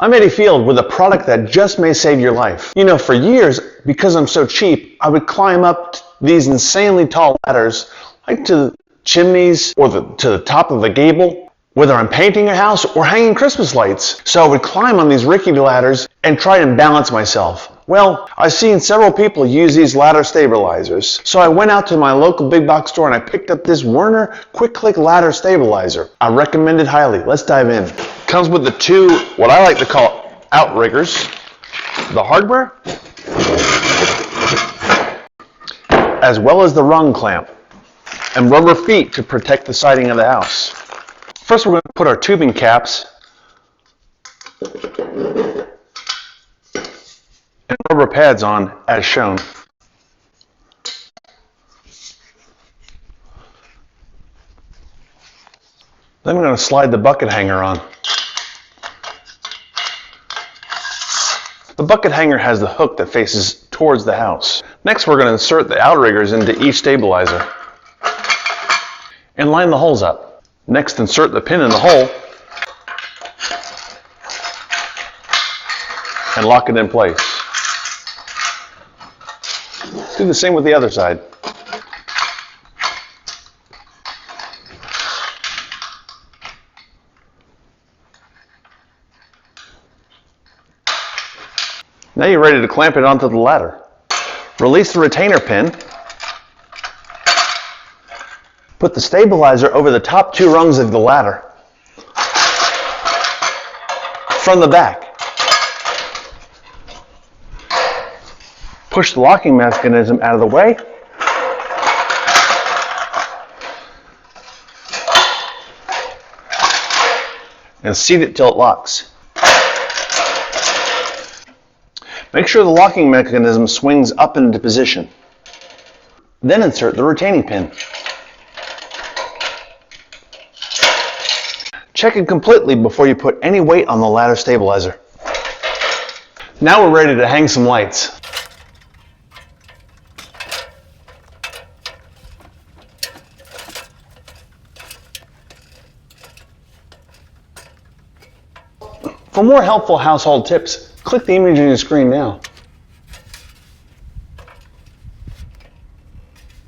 I'm Eddie Field with a product that just may save your life. You know, for years, because I'm so cheap, I would climb up these insanely tall ladders, like to chimneys or to the top of the gable, whether I'm painting a house or hanging Christmas lights. So I would climb on these rickety ladders and try and balance myself. Well, I've seen several people use these ladder stabilizers. So I went out to my local big box store and I picked up this Werner Quick Click Ladder Stabilizer. I recommend it highly. Let's dive in. Comes with the two, what I like to call outriggers, the hardware, as well as the rung clamp, and rubber feet to protect the siding of the house. First we're going to put our tubing caps and rubber pads on as shown. Then we're going to slide the bucket hanger on. The bucket hanger has the hook that faces towards the house. Next we're going to insert the outriggers into each stabilizer and line the holes up. Next insert the pin in the hole and lock it in place. Do the same with the other side. Now you're ready to clamp it onto the ladder. Release the retainer pin. Put the stabilizer over the top two rungs of the ladder from the back. Push the locking mechanism out of the way. And seat it till it locks. Make sure the locking mechanism swings up into position. Then insert the retaining pin. Check it completely before you put any weight on the ladder stabilizer. Now we're ready to hang some lights. For more helpful household tips, click the image on your screen now.